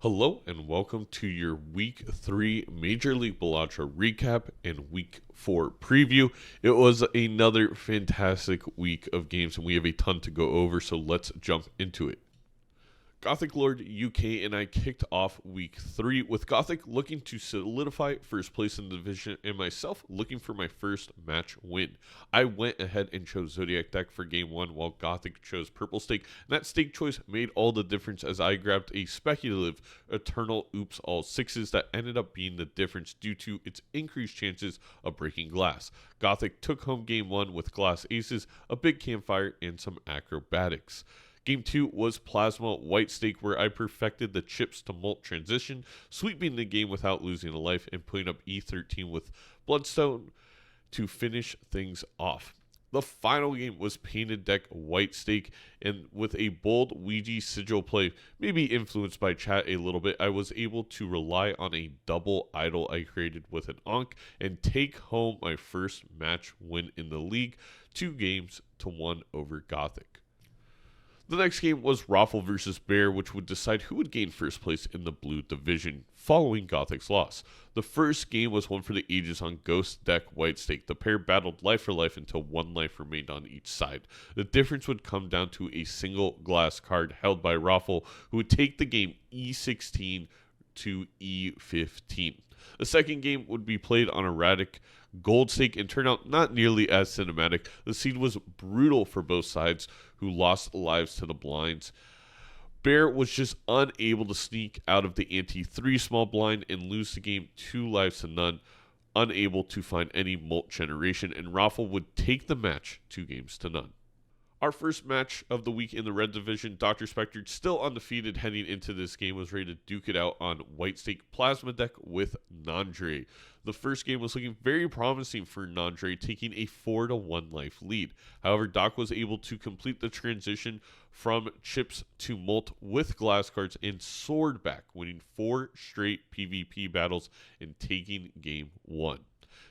Hello and welcome to your Week 3 Major League Balatro recap and Week 4 preview. It was another fantastic week of games and we have a ton to go over, so let's jump into it. Gothic Lord UK and I kicked off Week 3 with Gothic looking to solidify first place in the division and myself looking for my first match win. I went ahead and chose Zodiac deck for Game 1 while Gothic chose Purple Stake, and that stake choice made all the difference as I grabbed a speculative Eternal Oops All Sixes that ended up being the difference due to its increased chances of breaking glass. Gothic took home Game 1 with Glass Aces, a big campfire, and some acrobatics. Game 2 was Plasma White Stake, where I perfected the chips to molt transition, sweeping the game without losing a life and putting up E13 with Bloodstone to finish things off. The final game was Painted Deck White Stake, and with a bold Ouija sigil play, maybe influenced by chat a little bit, I was able to rely on a double idol I created with an Ankh and take home my first match win in the league, 2-1 over Gothic. The next game was Raffle versus Bear, which would decide who would gain first place in the blue division following Gothic's loss. The first game was one for the ages on Ghost Deck White Stake. The pair battled life for life until one life remained on each side. The difference would come down to a single glass card held by Raffle, who would take the game E16 to E15. The second game would be played on Erratic Gold Stake and turned out not nearly as cinematic. The scene was brutal for both sides, who lost lives to the blinds. Bear was just unable to sneak out of the ante-3 small blind and lose the game 2 lives to none, unable to find any molt generation, and Raffle would take the match 2-0. Our first match of the week in the red division, Dr. Spectre, still undefeated heading into this game, was ready to duke it out on White Stake Plasma Deck with Nandre. The first game was looking very promising for Nandre, taking a 4-1 life lead. However, Doc was able to complete the transition from chips to molt with glass cards and soared back, winning 4 straight PvP battles and taking Game 1.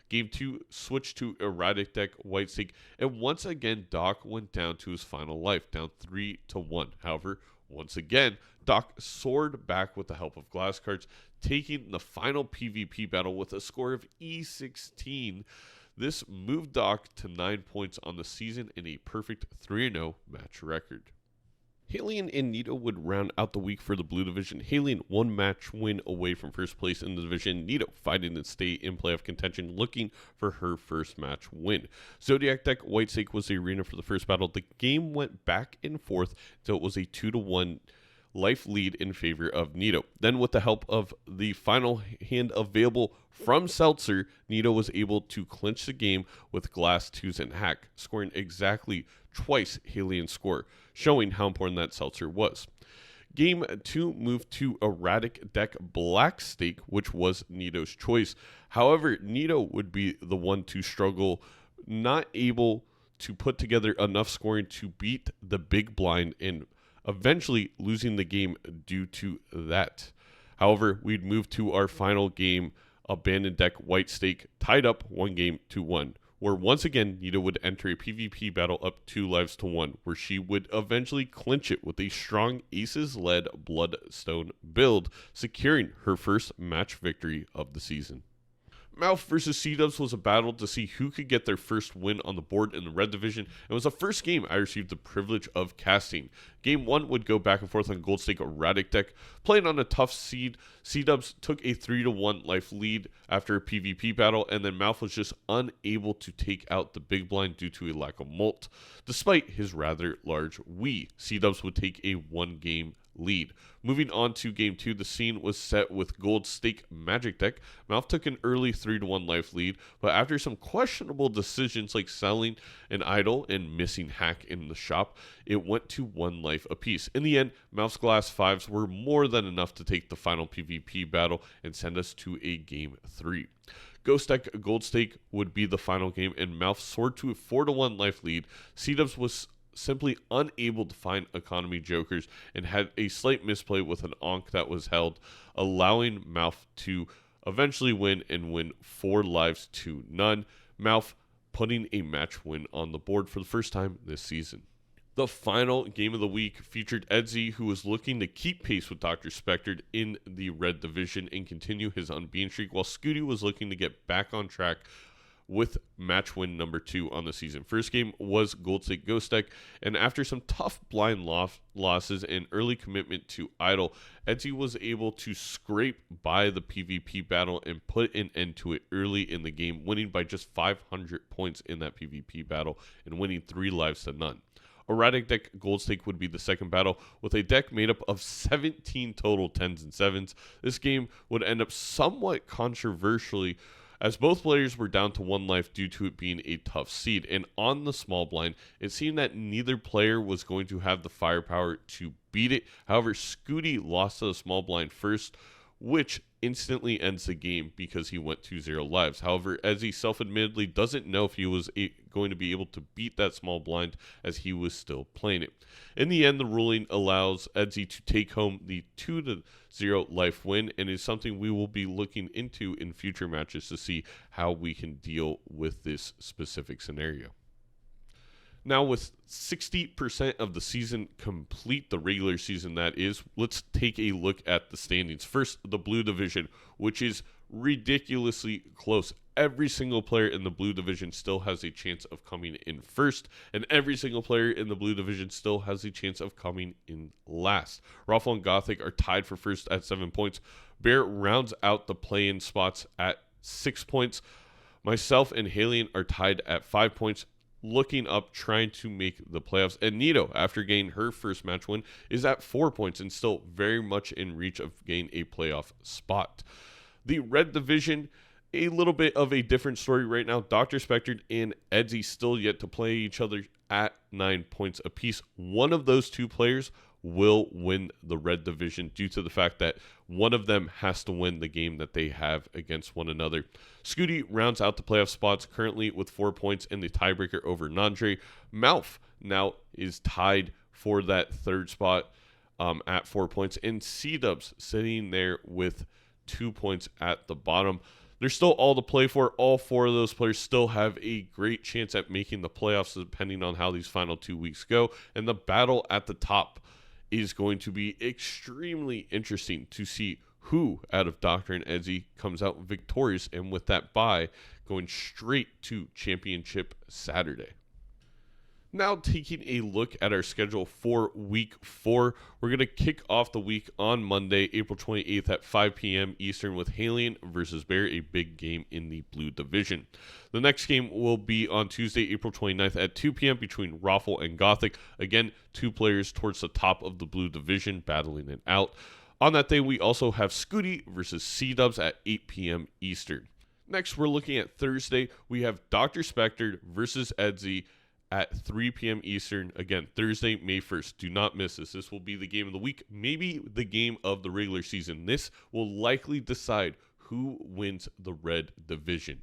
Game 2 switched to Erratic Deck White Stake, and once again, Doc went down to his final life, down 3-1. However, once again, Doc soared back with the help of glass cards, taking the final PvP battle with a score of E16. This moved Doc to 9 points on the season and a perfect 3-0 match record. Halion and Nito would round out the week for the blue division. Halion 1 match win away from first place in the division. Nito fighting to stay in playoff contention, looking for her first match win. Zodiac Deck White Stake was the arena for the first battle. The game went back and forth until it was a 2-1 life lead in favor of Nito. Then with the help of the final hand available from Seltzer, Nito was able to clinch the game with Glass 2s and Hack, scoring exactly twice Halion's score, showing how important that Seltzer was. Game 2 moved to Erratic Deck Black Stake, which was Nito's choice. However, Nito would be the one to struggle, not able to put together enough scoring to beat the big blind and eventually losing the game due to that. However, we'd move to our final game, Abandoned Deck White Stake, tied up 1-1, where once again Nito would enter a PvP battle up 2 lives to 1, where she would eventually clinch it with a strong Aces-led Bloodstone build, securing her first match victory of the season. Mouth versus C-Dubs was a battle to see who could get their first win on the board in the red division. It was the first game I received the privilege of casting. Game 1 would go back and forth on Gold Stake Erratic Deck. Playing on a tough seed, C-Dubs took a 3-1 life lead after a PvP battle, and then Mouth was just unable to take out the big blind due to a lack of molt. Despite his rather large Wii, C-Dubs would take a 1-game lead. Moving on to Game 2, the scene was set with Gold Stake Magic Deck. Mouth took an early 3-1 life lead, but after some questionable decisions like selling an idol and missing Hack in the shop, it went to 1 life apiece. In the end, Mouth's Glass 5s were more than enough to take the final PvP battle and send us to a Game 3. Ghost Deck Gold Stake would be the final game, and Mouth soared to a 4-1 life lead. C-Dubs was simply unable to find economy jokers and had a slight misplay with an Ankh that was held, allowing Mouth to eventually win and win 4 lives to none. Mouth putting a match win on the board for the first time this season. The final game of the week featured Edzy, who was looking to keep pace with Dr. Spectre in the red division and continue his unbeaten streak, while Scooty was looking to get back on track with match win number 2 on the season. First game was Gold State Ghost Deck, and after some tough blind losses and early commitment to Idol, Edzy was able to scrape by the PvP battle and put an end to it early in the game, winning by just 500 points in that PvP battle and winning 3 lives to none. Erratic Deck Gold Stake would be the second battle, with a deck made up of 17 total 10s and 7s. This game would end up somewhat controversially, as both players were down to 1 life due to it being a tough seed. And on the small blind, it seemed that neither player was going to have the firepower to beat it. However, Scooty lost to the small blind first, which instantly ends the game because he went to 0 lives. However, as he self-admittedly doesn't know if he was going to be able to beat that small blind, as he was still playing it. In the end, the ruling allows Edzy to take home the 2-0 life win, and is something we will be looking into in future matches to see how we can deal with this specific scenario. Now, with 60% of the season complete, the regular season that is, let's take a look at the standings. First, the blue division, which is ridiculously close. Every single player in the blue division still has a chance of coming in first, and every single player in the blue division still has a chance of coming in last. Raffle and Gothic are tied for first at 7 points. Bear rounds out the play-in spots at 6 points. Myself and Halion are tied at 5 points, looking up, trying to make the playoffs. And Nito, after getting her first match win, is at 4 points and still very much in reach of getting a playoff spot. The red division, a little bit of a different story right now. Dr. Spectre and Edzy still yet to play each other at 9 points apiece. One of those 2 players will win the red division due to the fact that one of them has to win the game that they have against one another. Scooty rounds out the playoff spots currently with 4 points in the tiebreaker over Nandre. Malf now is tied for that third spot at 4 points, and C-Dubs sitting there with 2 points at the bottom. There's still all to play for. All 4 of those players still have a great chance at making the playoffs, depending on how these final 2 weeks go. And the battle at the top is going to be extremely interesting to see who out of Doctor and Edzy comes out victorious, and with that bye going straight to Championship Saturday. Now, taking a look at our schedule for week 4, we're going to kick off the week on Monday, April 28th at 5 p.m. Eastern with Halion versus Bear, a big game in the blue division. The next game will be on Tuesday, April 29th at 2 p.m. between Raffle and Gothic. Again, 2 players towards the top of the blue division battling it out. On that day, we also have Scooty versus C-Dubs at 8 p.m. Eastern. Next, we're looking at Thursday. We have Dr. Spectre versus Edzy at 3 p.m. Eastern. Again, Thursday, May 1st. Do not miss this. This will be the game of the week, maybe the game of the regular season. This will likely decide who wins the red division.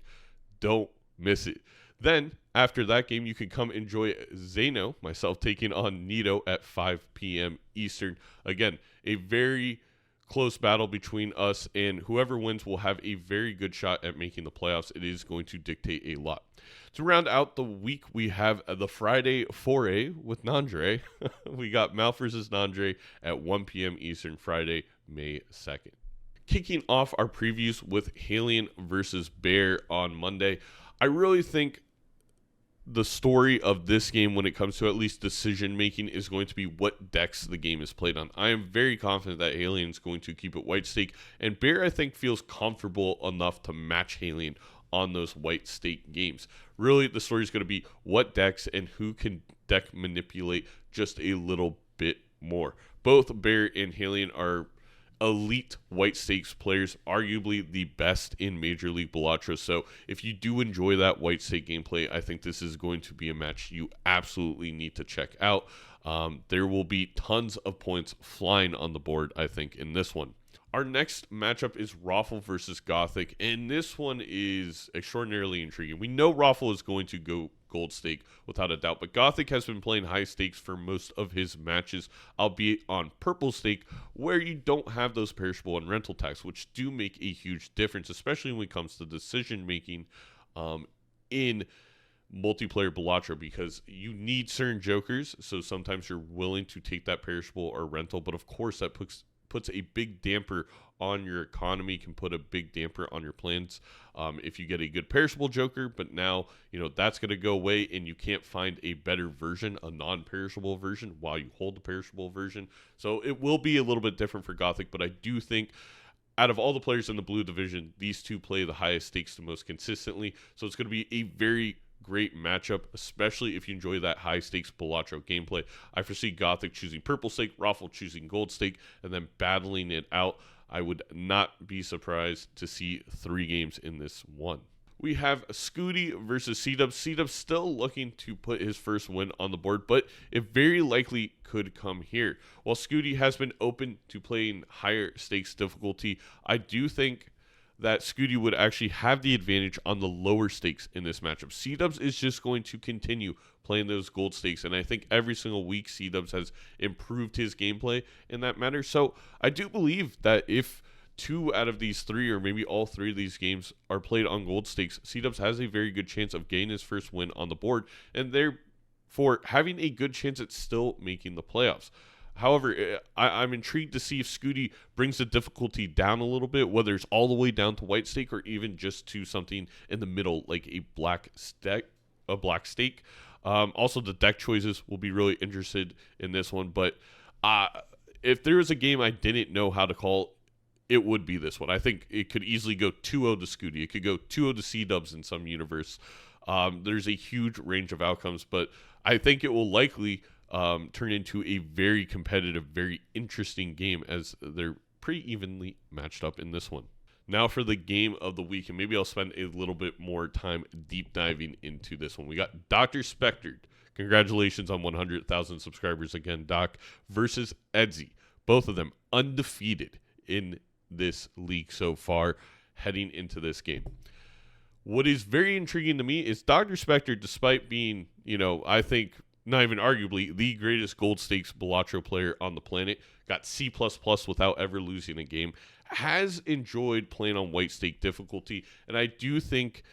Don't miss it. Then, after that game, you can come enjoy Zaino, myself taking on Nito at 5 p.m. Eastern. Again, a very close battle between us, and whoever wins will have a very good shot at making the playoffs. It is going to dictate a lot. To round out the week, we have the Friday foray with Nandre. We got Mal versus Nandre at 1 p.m. Eastern, Friday, May 2nd. Kicking off our previews with Halion versus Bear on Monday, I really think the story of this game, when it comes to at least decision making, is going to be what decks the game is played on. I am very confident that Halion is going to keep it white stake, and Bear, I think, feels comfortable enough to match Halion on those white stake games. Really, the story is going to be what decks and who can deck manipulate just a little bit more. Both Bear and Halion are elite white stakes players, arguably the best in Major League Balatro. So if you do enjoy that white stake gameplay, I think this is going to be a match you absolutely need to check out. There will be tons of points flying on the board, I think, in this one. Our next matchup is Raffle versus Gothic, and this one is extraordinarily intriguing. We know Raffle is going to go gold stake without a doubt, but Gothic has been playing high stakes for most of his matches, albeit on purple stake, where you don't have those perishable and rental tax, which do make a huge difference, especially when it comes to decision making in multiplayer Balatro because you need certain jokers. So sometimes you're willing to take that perishable or rental, but of course that puts a big damper on your economy, can put a big damper on your plans if you get a good perishable joker. But now, that's going to go away and you can't find a better version, a non-perishable version, while you hold the perishable version. So it will be a little bit different for Gothic, but I do think out of all the players in the blue division, these two play the highest stakes the most consistently. So it's going to be a very great matchup, especially if you enjoy that high stakes Balatro gameplay. I foresee Gothic choosing purple stake, Raffle choosing gold stake, and then battling it out. I would not be surprised to see 3 games in this one. We have Scooty versus C-Dubs. C-Dubs still looking to put his first win on the board, but it very likely could come here. While Scooty has been open to playing higher stakes difficulty, I do think that Scooty would actually have the advantage on the lower stakes in this matchup. C-Dubs is just going to continue playing those gold stakes, and I think every single week C-Dubs has improved his gameplay in that matter. So I do believe that if 2 out of these 3, or maybe all 3 of these games are played on gold stakes, C-Dubs has a very good chance of getting his first win on the board, and therefore having a good chance at still making the playoffs. However, I'm intrigued to see if Scooty brings the difficulty down a little bit, whether it's all the way down to white stake or even just to something in the middle, like a black stake. Also, the deck choices will be really interested in this one. But if there was a game I didn't know how to call, it would be this one. I think it could easily go 2-0 to Scooty. It could go 2-0 to C-Dubs in some universe. There's a huge range of outcomes, but I think it will likely turn into a very competitive, very interesting game, as they're pretty evenly matched up in this one. Now for the game of the week, and maybe I'll spend a little bit more time deep diving into this one. We got Dr. Spectred. Congratulations on 100,000 subscribers again, Doc, versus Edsy. Both of them undefeated in this league so far, heading into this game. What is very intriguing to me is Dr. Spectred, despite being, I think, not even arguably, the greatest gold stakes Balatro player on the planet, got C++ without ever losing a game, has enjoyed playing on white stake difficulty, and I do think,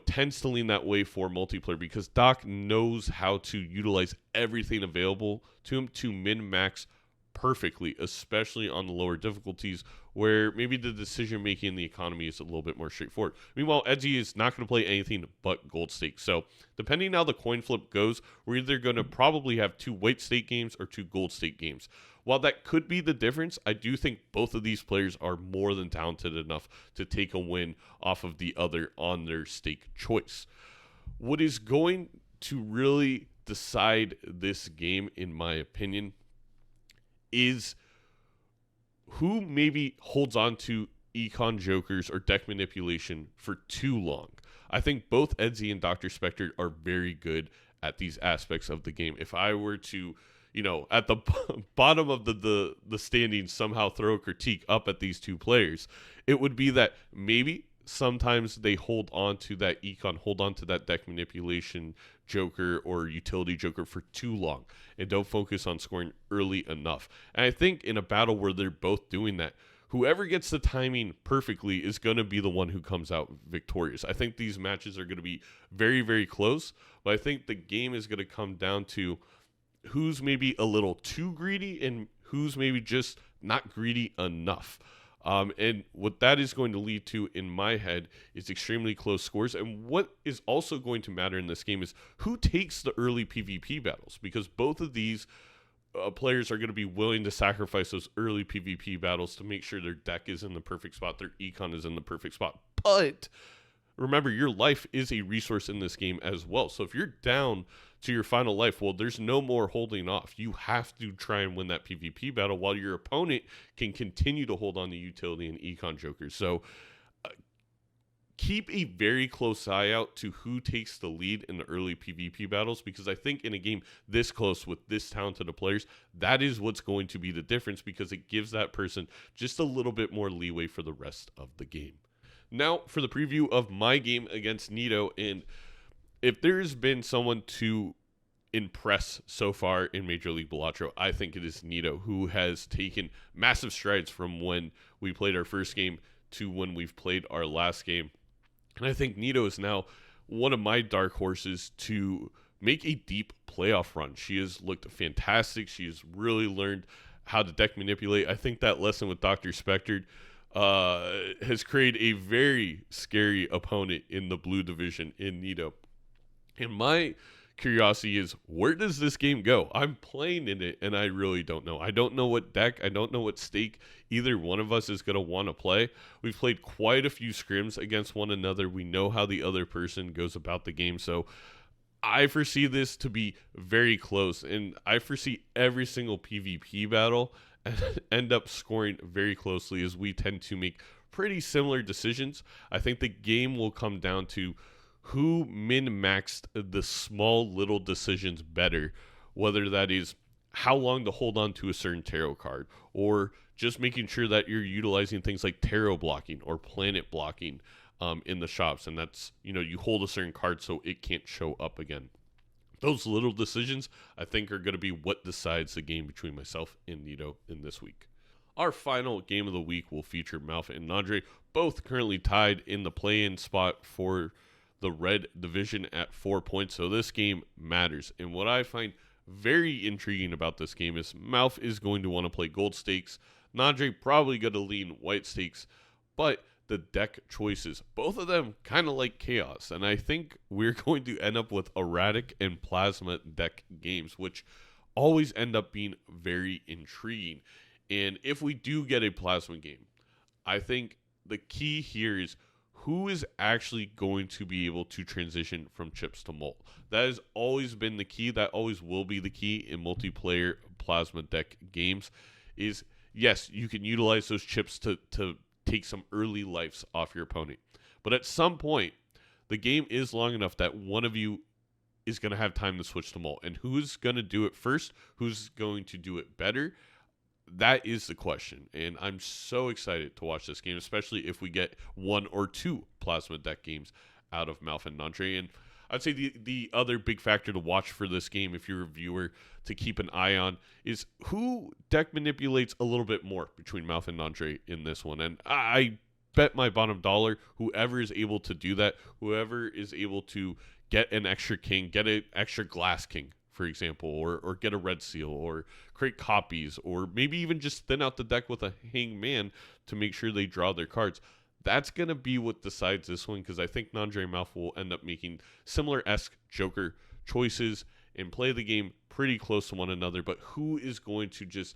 tends to lean that way for multiplayer because Doc knows how to utilize everything available to him to min-max perfectly, especially on the lower difficulties where maybe the decision making in the economy is a little bit more straightforward. Meanwhile, Edsy is not going to play anything but gold stake. So depending how the coin flip goes, we're either going to probably have 2 white stake games or 2 gold stake games. While that could be the difference, I do think both of these players are more than talented enough to take a win off of the other on their stake choice. What is going to really decide this game, in my opinion, is who maybe holds on to econ jokers or deck manipulation for too long. I think both Edsy and Dr. Spectre are very good at these aspects of the game. If I were to, at the bottom of the standings somehow throw a critique up at these 2 players, it would be that maybe sometimes they hold on to that econ, hold on to that deck manipulation joker or utility joker for too long and don't focus on scoring early enough. And I think in a battle where they're both doing that, whoever gets the timing perfectly is going to be the one who comes out victorious. I think these matches are going to be very, very close, but I think the game is going to come down to who's maybe a little too greedy and who's maybe just not greedy enough. And what that is going to lead to, in my head, is extremely close scores. And what is also going to matter in this game is who takes the early PvP battles, because both of these players are going to be willing to sacrifice those early PvP battles to make sure their deck is in the perfect spot, their econ is in the perfect spot. But remember, your life is a resource in this game as well. So if you're down to your final life, well, there's no more holding off. You have to try and win that PvP battle while your opponent can continue to hold on to utility and econ jokers. So keep a very close eye out to who takes the lead in the early PvP battles, because I think in a game this close with this talented of players, that is what's going to be the difference, because it gives that person just a little bit more leeway for the rest of the game. Now for the preview of my game against Nito, and if there's been someone to impress so far in Major League Balatro, I think it is Nito, who has taken massive strides from when we played our first game to when we've played our last game. And I think Nito is now one of my dark horses to make a deep playoff run. She has looked fantastic. She has really learned how to deck manipulate. I think that lesson with Dr. Spectre has created a very scary opponent in the blue division in Nito. And my curiosity is, where does this game go? I'm playing in it, and I really don't know. I don't know what deck. I don't know what stake either one of us is going to want to play. We've played quite a few scrims against one another. We know how the other person goes about the game, so I foresee this to be very close, and I foresee every single PvP battle end up scoring very closely, as we tend to make pretty similar decisions. I think the game will come down to who min-maxed the small little decisions better, whether that is how long to hold on to a certain tarot card, or just making sure that you're utilizing things like tarot blocking or planet blocking in the shops, and that's, you hold a certain card so it can't show up again. Those little decisions, I think, are going to be what decides the game between myself and Nito in this week. Our final game of the week will feature Malfa and Nandre, both currently tied in the play-in spot for the red division at 4 points, so this game matters. And what I find very intriguing about this game is Malf is going to want to play gold stakes, Nandre probably going to lean white stakes, but the deck choices, both of them kind of like chaos, and I think we're going to end up with erratic and plasma deck games, which always end up being very intriguing. And if we do get a plasma game, I think the key here is who is actually going to be able to transition from chips to mult. That has always been the key. That always will be the key in multiplayer plasma deck games. Is yes, you can utilize those chips to take some early lives off your opponent, but at some point, the game is long enough that one of you is going to have time to switch to mult. And who's going to do it first? Who's going to do it better? That is the question, and I'm so excited to watch this game, especially if we get one or two plasma deck games out of Malfa and Nandre. And I'd say the other big factor to watch for this game, if you're a viewer, to keep an eye on, is who deck manipulates a little bit more between Malfa and Nandre in this one. And I bet my bottom dollar, whoever is able to do that, whoever is able to get an extra king, get an extra glass king, for example, or get a red seal, or create copies, or maybe even just thin out the deck with a hangman to make sure they draw their cards. That's going to be what decides this one, because I think Nandre and Malfa will end up making similar-esque Joker choices and play the game pretty close to one another, but who is going to just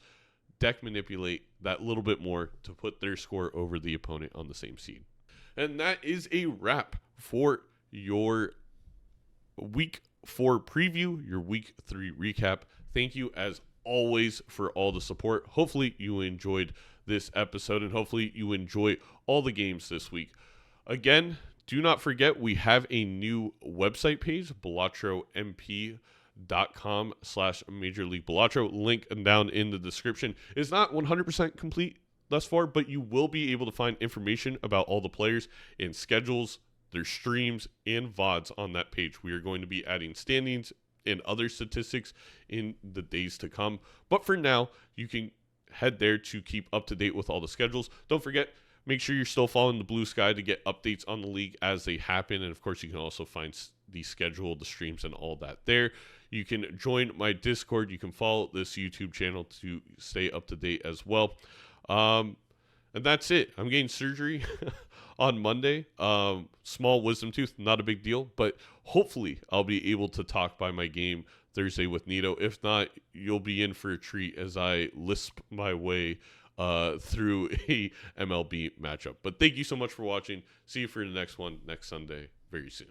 deck manipulate that little bit more to put their score over the opponent on the same seed. And that is a wrap for your Week 4 preview, your Week 3 recap. Thank you, as always, for all the support. Hopefully you enjoyed this episode, and hopefully you enjoy all the games this week. Again, do not forget, we have a new website page, balatromp.com/Major League Balatro. Link down in the description. It's not 100% complete thus far, but you will be able to find information about all the players and schedules, their streams, and VODs on that page. We are going to be adding standings and other statistics in the days to come. But for now, you can head there to keep up to date with all the schedules. Don't forget, make sure you're still following the Blue Sky to get updates on the league as they happen. And of course, you can also find the schedule, the streams, and all that there. You can join my Discord. You can follow this YouTube channel to stay up to date as well. And that's it. I'm getting surgery on Monday. Small wisdom tooth, not a big deal, but hopefully I'll be able to talk by my game Thursday with Nito. If not, you'll be in for a treat as I lisp my way through a MLB matchup. But thank you so much for watching. See you for the next one next Sunday very soon.